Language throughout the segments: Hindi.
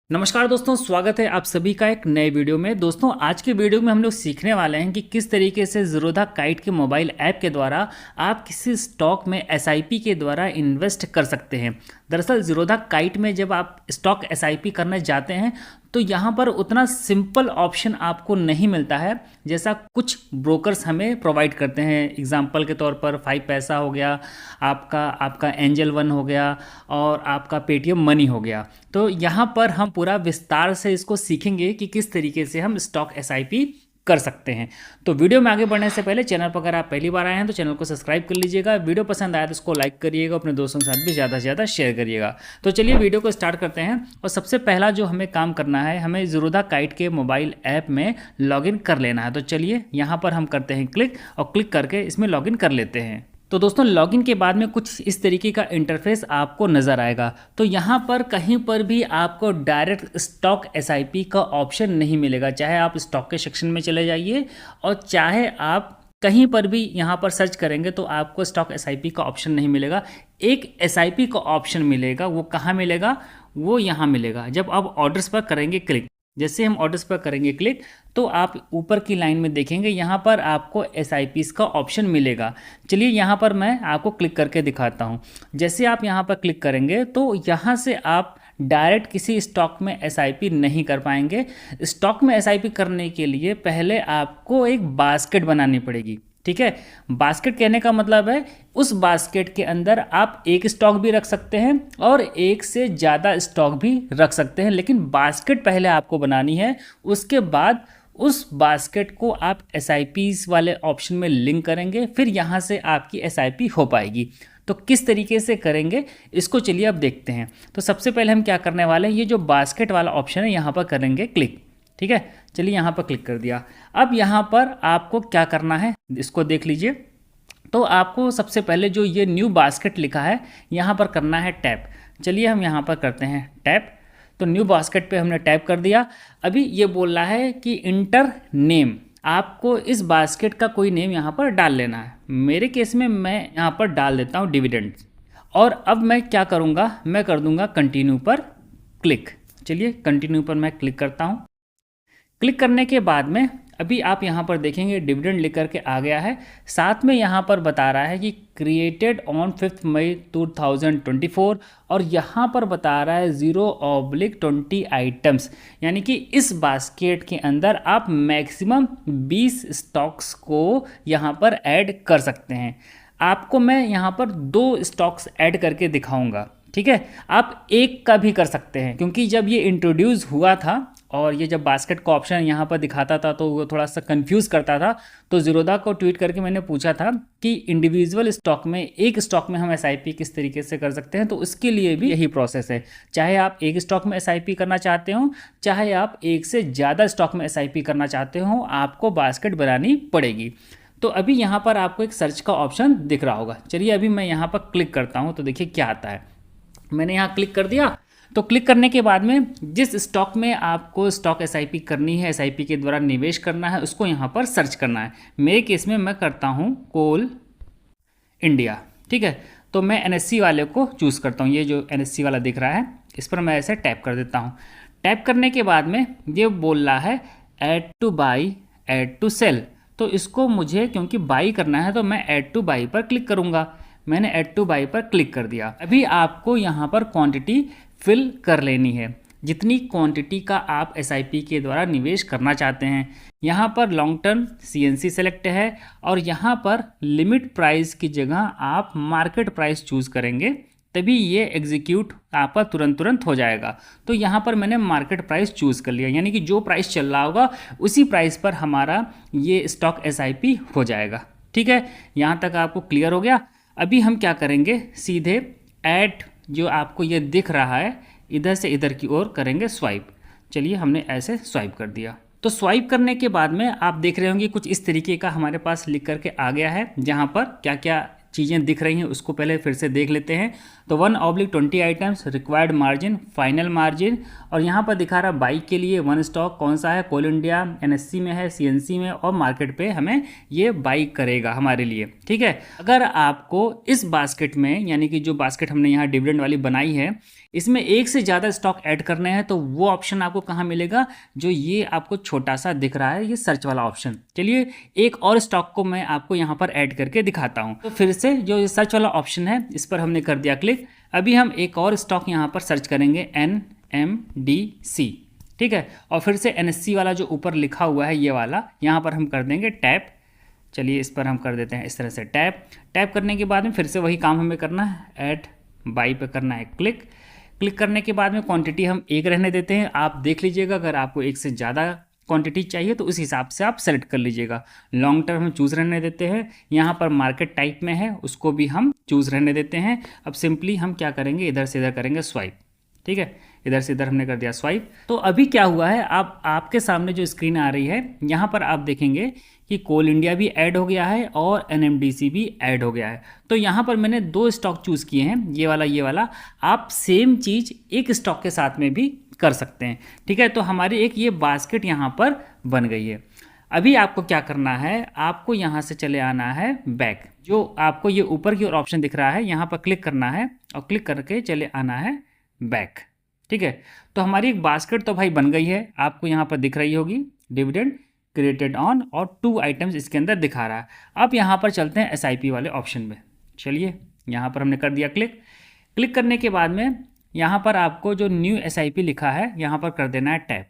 नमस्कार दोस्तों, स्वागत है आप सभी का एक नए वीडियो में। दोस्तों, आज के वीडियो में हम लोग सीखने वाले हैं कि किस तरीके से ज़ीरोधा काइट के मोबाइल ऐप के द्वारा आप किसी स्टॉक में एसआईपी के द्वारा इन्वेस्ट कर सकते हैं। दरअसल ज़ीरोधा काइट में जब आप स्टॉक एसआईपी करने जाते हैं तो यहाँ पर उतना सिंपल ऑप्शन आपको नहीं मिलता है जैसा कुछ ब्रोकर्स हमें प्रोवाइड करते हैं। एग्जांपल के तौर पर 5 पैसा हो गया, आपका एंजल वन हो गया और आपका पेटीएम मनी हो गया। तो यहाँ पर हम पूरा विस्तार से इसको सीखेंगे कि किस तरीके से हम स्टॉक एसआईपी कर सकते हैं। तो वीडियो में आगे बढ़ने से पहले चैनल पर अगर आप पहली बार आए हैं तो चैनल को सब्सक्राइब कर लीजिएगा। वीडियो पसंद आया तो इसको लाइक करिएगा, अपने दोस्तों के साथ भी ज़्यादा से ज़्यादा शेयर करिएगा। तो चलिए वीडियो को स्टार्ट करते हैं। और सबसे पहला जो हमें काम करना है, हमें ज़ीरोधा काइट के मोबाइल ऐप में लॉगिन कर लेना है। तो चलिए यहाँ पर हम करते हैं क्लिक, और क्लिक करके इसमें लॉगिन कर लेते हैं। तो दोस्तों, लॉगिन के बाद में कुछ इस तरीके का इंटरफेस आपको नज़र आएगा। तो यहाँ पर कहीं पर भी आपको डायरेक्ट स्टॉक एसआईपी का ऑप्शन नहीं मिलेगा। चाहे आप स्टॉक के सेक्शन में चले जाइए और चाहे आप कहीं पर भी यहाँ पर सर्च करेंगे तो आपको स्टॉक एसआईपी का ऑप्शन नहीं मिलेगा। एक एसआईपी का ऑप्शन मिलेगा। वो कहाँ मिलेगा? वो यहाँ मिलेगा जब आप ऑर्डर्स पर करेंगे क्लिक। जैसे हम ऑर्डर्स पर करेंगे क्लिक तो आप ऊपर की लाइन में देखेंगे यहाँ पर आपको एसआईपीज़ का ऑप्शन मिलेगा। चलिए यहाँ पर मैं आपको क्लिक करके दिखाता हूँ। जैसे आप यहाँ पर क्लिक करेंगे तो यहाँ से आप डायरेक्ट किसी स्टॉक में एसआईपी नहीं कर पाएंगे। स्टॉक में एसआईपी करने के लिए पहले आपको एक बास्केट बनानी पड़ेगी। ठीक है, बास्केट कहने का मतलब है उस बास्केट के अंदर आप एक स्टॉक भी रख सकते हैं और एक से ज़्यादा स्टॉक भी रख सकते हैं, लेकिन बास्केट पहले आपको बनानी है। उसके बाद उस बास्केट को आप एसआईपीज़ वाले ऑप्शन में लिंक करेंगे, फिर यहाँ से आपकी एसआईपी हो पाएगी। तो किस तरीके से करेंगे इसको चलिए अब देखते हैं। तो सबसे पहले हम क्या करने वाले हैं, ये जो बास्केट वाला ऑप्शन है यहाँ पर करेंगे क्लिक। ठीक है, चलिए यहाँ पर क्लिक कर दिया। अब यहाँ पर आपको क्या करना है इसको देख लीजिए। तो आपको सबसे पहले जो ये न्यू बास्केट लिखा है यहाँ पर करना है टैप। चलिए हम यहाँ पर करते हैं टैप। तो न्यू बास्केट पे हमने टैप कर दिया। अभी ये बोल रहा है कि इंटर नेम, आपको इस बास्केट का कोई नेम यहाँ पर डाल लेना है। मेरे केस में मैं यहाँ पर डाल देता हूँ डिविडेंड। और अब मैं क्या करूँगा, मैं कर दूँगा कंटिन्यू पर क्लिक। चलिए कंटिन्यू पर मैं क्लिक करता हूँ। क्लिक करने के बाद में अभी आप यहाँ पर देखेंगे डिविडेंड लिख करके आ गया है। साथ में यहाँ पर बता रहा है कि क्रिएटेड ऑन 5 मई 2024, और यहाँ पर बता रहा है 0/20 आइटम्स, यानी कि इस बास्केट के अंदर आप मैक्सिमम 20 स्टॉक्स को यहाँ पर ऐड कर सकते हैं। आपको मैं यहाँ पर 2 स्टॉक्स ऐड करके दिखाऊंगा। ठीक है, आप एक का भी कर सकते हैं, क्योंकि जब ये इंट्रोड्यूस हुआ था और ये जब बास्केट का ऑप्शन यहाँ पर दिखाता था तो वो थोड़ा सा कंफ्यूज करता था। तो ज़ीरोधा को ट्वीट करके मैंने पूछा था कि इंडिविजुअल स्टॉक में, एक स्टॉक में हम एसआईपी किस तरीके से कर सकते हैं। तो उसके लिए भी यही प्रोसेस है। चाहे आप एक स्टॉक में एसआईपी करना चाहते हो, चाहे आप एक से ज़्यादा स्टॉक में एसआईपी करना चाहते हो, आपको बास्केट बनानी पड़ेगी। तो अभी यहाँ पर आपको एक सर्च का ऑप्शन दिख रहा होगा। चलिए अभी मैं यहाँ पर क्लिक करता हूँ तो देखिए क्या आता है। मैंने यहाँ क्लिक कर दिया। तो क्लिक करने के बाद में जिस स्टॉक में आपको स्टॉक एसआईपी करनी है, एसआईपी के द्वारा निवेश करना है, उसको यहाँ पर सर्च करना है। मेरे केस में मैं करता हूँ कोल इंडिया। ठीक है, तो मैं एनएससी वाले को चूज़ करता हूँ। ये जो एनएससी वाला दिख रहा है इस पर मैं ऐसे टैप कर देता हूँ। टैप करने के बाद में ये बोल रहा है add to buy, add to sell. तो इसको मुझे क्योंकि बाई करना है तो मैं ऐड टू बाई पर क्लिक करूँगा। मैंने ऐड टू बाई पर क्लिक कर दिया। अभी आपको यहाँ पर क्वांटिटी फिल कर लेनी है, जितनी क्वांटिटी का आप एसआईपी के द्वारा निवेश करना चाहते हैं। यहाँ पर लॉन्ग टर्म सीएनसी सेलेक्ट है, और यहाँ पर लिमिट प्राइस की जगह आप मार्केट प्राइस चूज़ करेंगे, तभी ये एग्जीक्यूट आपका तुरंत हो जाएगा। तो यहाँ पर मैंने मार्केट प्राइस चूज़ कर लिया, यानी कि जो प्राइस चल रहा होगा उसी प्राइस पर हमारा ये स्टॉक एसआईपी हो जाएगा। ठीक है, यहाँ तक आपको क्लियर हो गया। अभी हम क्या करेंगे, सीधे ऐड जो आपको ये दिख रहा है इधर से इधर की ओर करेंगे स्वाइप। चलिए हमने ऐसे स्वाइप कर दिया। तो स्वाइप करने के बाद में आप देख रहे होंगे कुछ इस तरीके का हमारे पास लिख करके आ गया है, जहाँ पर क्या क्या चीज़ें दिख रही हैं उसको पहले फिर से देख लेते हैं। तो 1/20 items, required margin, final margin, और यहाँ पर दिखा रहा बाई के लिए 1 स्टॉक कौन सा है, कोल इंडिया, एनएससी में है, सीएनसी में, और मार्केट पे हमें ये बाई करेगा हमारे लिए। ठीक है, अगर आपको इस बास्केट में, यानी कि जो बास्केट हमने यहाँ डिविडेंड वाली बनाई है, इसमें एक से ज़्यादा स्टॉक ऐड करने हैं तो वो ऑप्शन आपको कहाँ मिलेगा, जो ये आपको छोटा सा दिख रहा है, ये सर्च वाला ऑप्शन। चलिए एक और स्टॉक को मैं आपको यहाँ पर ऐड करके दिखाता हूँ। तो फिर से जो सर्च वाला ऑप्शन है इस पर हमने कर दिया क्लिक। अभी हम एक और स्टॉक यहाँ पर सर्च करेंगे NMDC, ठीक है। और फिर से NSE वाला जो ऊपर लिखा हुआ है ये वाला, यहाँ पर हम कर देंगे टैप। चलिए इस पर हम कर देते हैं इस तरह से टैप करने के बाद में फिर से वही काम हमें करना है, ऐड बाई पे करना है क्लिक। क्लिक करने के बाद में क्वांटिटी हम 1 रहने देते हैं। आप देख लीजिएगा अगर आपको 1 से ज़्यादा क्वांटिटी चाहिए तो उस हिसाब से आप सेलेक्ट कर लीजिएगा। लॉन्ग टर्म हम चूज़ रहने देते हैं। यहाँ पर मार्केट टाइप में है उसको भी हम चूज़ रहने देते हैं। अब सिंपली हम क्या करेंगे, इधर से इधर करेंगे स्वाइप, ठीक है। इधर से इधर हमने कर दिया स्वाइप। तो अभी क्या हुआ है, आप आपके सामने जो स्क्रीन आ रही है यहाँ पर आप देखेंगे कि कोल इंडिया भी ऐड हो गया है और NMDC भी ऐड हो गया है। तो यहाँ पर मैंने 2 स्टॉक चूज़ किए हैं, ये वाला। आप सेम चीज़ एक स्टॉक के साथ में भी कर सकते हैं, ठीक है। तो हमारी एक ये बास्केट यहाँ पर बन गई है। अभी आपको क्या करना है, आपको यहाँ से चले आना है बैक। जो आपको ये ऊपर की ओर ऑप्शन दिख रहा है यहाँ पर क्लिक करना है और क्लिक करके चले आना है बैक, ठीक है। तो हमारी एक बास्केट तो भाई बन गई है, आपको यहाँ पर दिख रही होगी डिविडेंड क्रिएटेड ऑन, और 2 आइटम्स इसके अंदर दिखा रहा है। अब यहाँ पर चलते हैं SIP वाले ऑप्शन में। चलिए यहाँ पर हमने कर दिया क्लिक करने के बाद में यहाँ पर आपको जो न्यू SIP लिखा है यहाँ पर कर देना है टैप।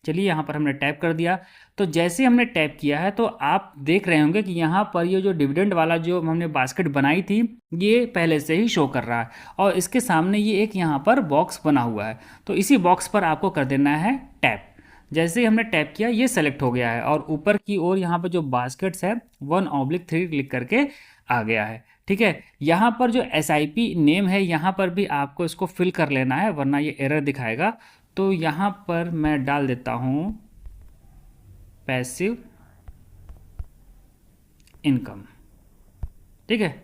चलिए यहाँ पर हमने टैप कर दिया। तो जैसे हमने टैप किया है तो आप देख रहे होंगे कि यहाँ पर ये जो डिविडेंड वाला जो हमने बास्केट बनाई थी ये पहले से ही शो कर रहा है, और इसके सामने ये एक यहाँ पर बॉक्स बना हुआ है। तो इसी बॉक्स पर आपको कर देना है टैप। जैसे ही हमने टैप किया ये सेलेक्ट हो गया है, और ऊपर की ओर यहाँ पर जो बास्केट्स है 1/3 क्लिक करके आ गया है, ठीक है। यहाँ पर जो SIP नेम है यहाँ पर भी आपको इसको फिल कर लेना है, वरना ये एरर दिखाएगा। तो यहाँ पर मैं डाल देता हूँ पैसिव इनकम, ठीक है।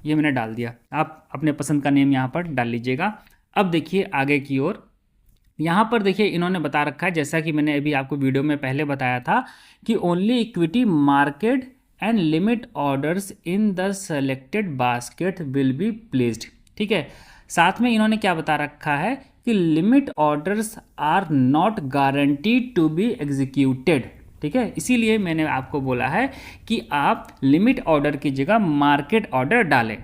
ये मैंने डाल दिया, आप अपने पसंद का नेम यहाँ पर डाल लीजिएगा। अब देखिए आगे की ओर, यहाँ पर देखिए इन्होंने बता रखा है, जैसा कि मैंने अभी आपको वीडियो में पहले बताया था कि only equity market and limit orders in the selected basket will be placed, ठीक है। साथ में इन्होंने क्या बता रखा है कि limit orders are not guaranteed to be executed, ठीक है। इसीलिए मैंने आपको बोला है कि आप लिमिट ऑर्डर की जगह मार्केट ऑर्डर डालें,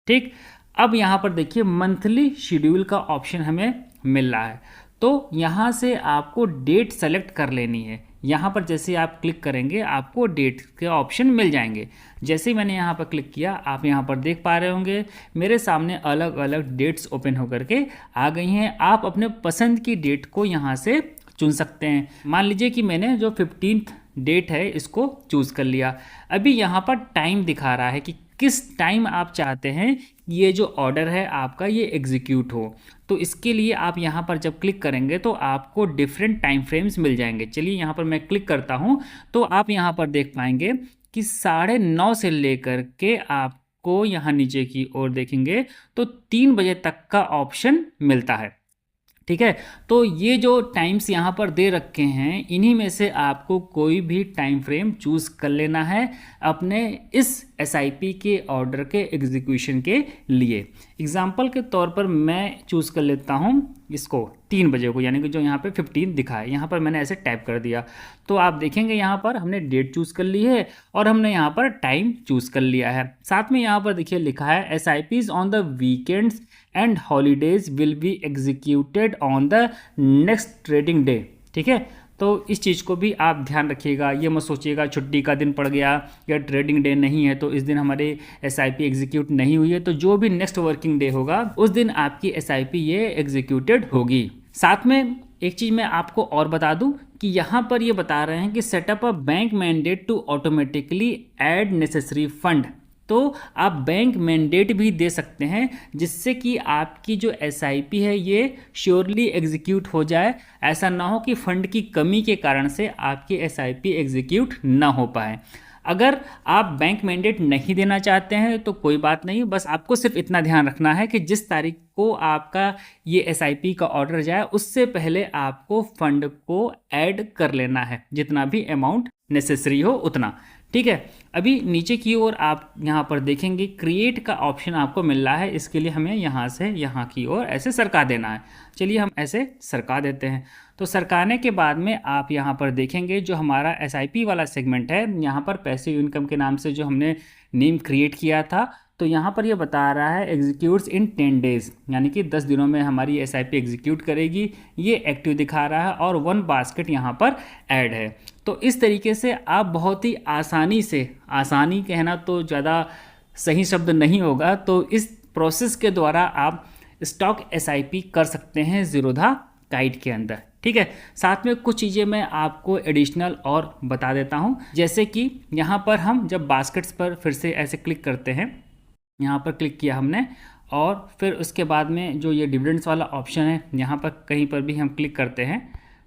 ठीक। अब यहाँ पर देखिए मंथली शेड्यूल का ऑप्शन हमें मिल रहा है। तो यहाँ से आपको डेट सेलेक्ट कर लेनी है। यहाँ पर जैसे आप क्लिक करेंगे आपको डेट के ऑप्शन मिल जाएंगे। जैसे ही मैंने यहाँ पर क्लिक किया आप यहाँ पर देख पा रहे होंगे मेरे सामने अलग अलग डेट्स ओपन होकर के आ गई हैं। आप अपने पसंद की डेट को यहाँ से चुन सकते हैं। मान लीजिए कि मैंने जो 15th डेट है इसको चूज़ कर लिया। अभी यहाँ पर टाइम दिखा रहा है कि किस टाइम आप चाहते हैं ये जो ऑर्डर है आपका ये एग्जीक्यूट हो। तो इसके लिए आप यहाँ पर जब क्लिक करेंगे तो आपको डिफरेंट टाइम फ्रेम्स मिल जाएंगे। चलिए यहाँ पर मैं क्लिक करता हूँ तो आप यहाँ पर देख पाएंगे कि 9:30 से लेकर के आपको यहाँ नीचे की ओर देखेंगे तो 3 बजे तक का ऑप्शन मिलता है, ठीक है। तो ये जो टाइम्स यहाँ पर दे रखे हैं इन्हीं में से आपको कोई भी टाइम फ्रेम चूज़ कर लेना है अपने इस SIP के ऑर्डर के एग्जीक्यूशन के लिए। एग्जाम्पल के तौर पर मैं चूज़ कर लेता हूँ इसको 3 बजे को, यानी कि जो यहाँ पे 15 दिखा है। यहाँ पर मैंने ऐसे टाइप कर दिया तो आप देखेंगे यहाँ पर हमने डेट चूज़ कर ली है और हमने यहाँ पर टाइम चूज़ कर लिया है। साथ में यहाँ पर देखिए लिखा है SIPs on the weekends and holidays will be executed on the next trading day, ठीक है। तो इस चीज़ को भी आप ध्यान रखिएगा। ये मत सोचिएगा छुट्टी का दिन पड़ गया या ट्रेडिंग डे नहीं है तो इस दिन हमारे SIP एग्जीक्यूट नहीं हुई है। तो जो भी नेक्स्ट वर्किंग डे होगा उस दिन आपकी SIP ये एग्जीक्यूटेड होगी। साथ में एक चीज़ मैं आपको और बता दूं कि यहाँ पर ये बता रहे हैं कि setup a bank mandate to automatically add necessary fund. तो आप बैंक मैंडेट भी दे सकते हैं जिससे कि आपकी जो SIP है ये श्योरली एग्जीक्यूट हो जाए। ऐसा ना हो कि फंड की कमी के कारण से आपकी SIP एग्जीक्यूट ना हो पाए। अगर आप बैंक मैंडेट नहीं देना चाहते हैं तो कोई बात नहीं, बस आपको सिर्फ इतना ध्यान रखना है कि जिस तारीख को आपका ये SIP का ऑर्डर जाए उससे पहले आपको फंड को ऐड कर लेना है, जितना भी अमाउंट नेसेसरी हो उतना, ठीक है। अभी नीचे की ओर आप यहाँ पर देखेंगे क्रिएट का ऑप्शन आपको मिल रहा है। इसके लिए हमें यहाँ से यहाँ की ओर ऐसे सरका देना है। चलिए हम ऐसे सरका देते हैं। तो सरकाने के बाद में आप यहाँ पर देखेंगे जो हमारा एसआईपी वाला सेगमेंट है, यहाँ पर पैसिव इनकम के नाम से जो हमने नेम क्रिएट किया था, तो यहाँ पर ये बता रहा है एग्जीक्यूट्स इन 10 डेज़, यानी कि 10 दिनों में हमारी एसआईपी एग्जीक्यूट करेगी। ये एक्टिव दिखा रहा है और 1 बास्केट यहाँ पर ऐड है। तो इस तरीके से आप बहुत ही आसानी से, आसानी कहना तो ज़्यादा सही शब्द नहीं होगा, तो इस प्रोसेस के द्वारा आप स्टॉक एसआईपी कर सकते हैं ज़ीरोधा काइट के अंदर। ठीक है। साथ में कुछ चीज़ें मैं आपको एडिशनल और बता देता हूं, जैसे कि यहाँ पर हम जब बास्केट्स पर फिर से ऐसे क्लिक करते हैं, यहाँ पर क्लिक किया हमने और फिर उसके बाद में जो ये डिविडेंड्स वाला ऑप्शन है यहाँ पर कहीं पर भी हम क्लिक करते हैं।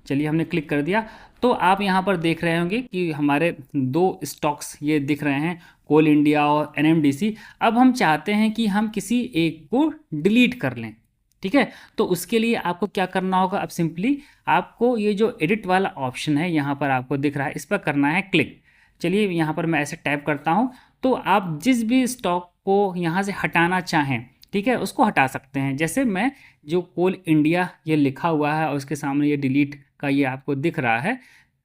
चलिए हमने क्लिक कर दिया तो आप यहाँ पर देख रहे होंगे कि हमारे 2 स्टॉक्स ये दिख रहे हैं, कोल इंडिया और एनएमडीसी। अब हम चाहते हैं कि हम किसी एक को डिलीट कर लें। ठीक है। तो उसके लिए आपको क्या करना होगा, अब सिंपली आपको ये जो एडिट वाला ऑप्शन है यहाँ पर आपको दिख रहा है, इस पर करना है क्लिक। चलिए यहाँ पर मैं ऐसे टैप करता हूँ तो आप जिस भी स्टॉक को यहाँ से हटाना चाहें, ठीक है, उसको हटा सकते हैं। जैसे मैं जो कोल इंडिया ये लिखा हुआ है और उसके सामने ये डिलीट का ये आपको दिख रहा है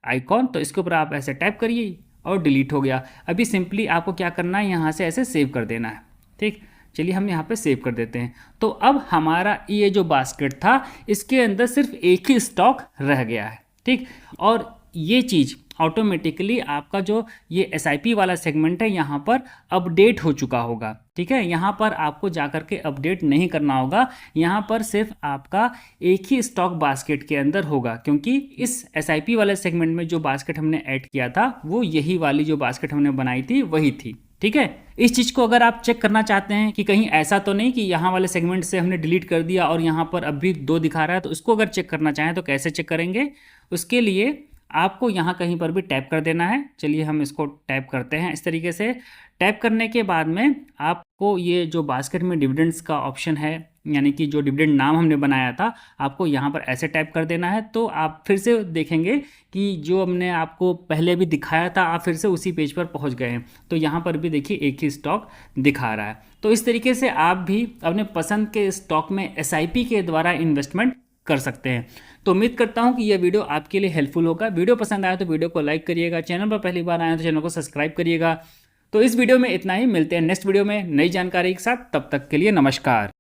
आइकॉन, तो इसके ऊपर आप ऐसे टैप करिए और डिलीट हो गया। अभी सिंपली आपको क्या करना है, यहाँ से ऐसे सेव कर देना है। ठीक, चलिए हम यहाँ पे सेव कर देते हैं। तो अब हमारा ये जो बास्केट था इसके अंदर सिर्फ एक ही स्टॉक रह गया है। ठीक, और ये चीज़ ऑटोमेटिकली आपका जो ये एसआईपी वाला सेगमेंट है यहाँ पर अपडेट हो चुका होगा। ठीक है, यहाँ पर आपको जाकर के अपडेट नहीं करना होगा, यहाँ पर सिर्फ आपका एक ही स्टॉक बास्केट के अंदर होगा, क्योंकि इस एसआईपी वाले सेगमेंट में जो बास्केट हमने ऐड किया था वो यही वाली जो बास्केट हमने बनाई थी वही थी। ठीक है, इस चीज़ को अगर आप चेक करना चाहते हैं कि कहीं ऐसा तो नहीं कि यहाँ वाले सेगमेंट से हमने डिलीट कर दिया और यहाँ पर अब भी 2 दिखा रहा है, तो इसको अगर चेक करना चाहें तो कैसे चेक करेंगे, उसके लिए आपको यहाँ कहीं पर भी टैप कर देना है। चलिए हम इसको टैप करते हैं। इस तरीके से टैप करने के बाद में आपको ये जो बास्केट में डिविडेंड्स का ऑप्शन है, यानी कि जो डिविडेंड नाम हमने बनाया था, आपको यहाँ पर ऐसे टैप कर देना है। तो आप फिर से देखेंगे कि जो हमने आपको पहले भी दिखाया था, आप फिर से उसी पेज पर पहुँच गए हैं। तो यहाँ पर भी देखिए एक ही स्टॉक दिखा रहा है। तो इस तरीके से आप भी अपने पसंद के स्टॉक में एसआईपी के द्वारा इन्वेस्टमेंट कर सकते हैं। तो उम्मीद करता हूं कि यह वीडियो आपके लिए हेल्पफुल होगा। वीडियो पसंद आया तो वीडियो को लाइक करिएगा, चैनल पर पहली बार आए तो चैनल को सब्सक्राइब करिएगा। तो इस वीडियो में इतना ही, मिलते हैं नेक्स्ट वीडियो में नई जानकारी के साथ। तब तक के लिए नमस्कार।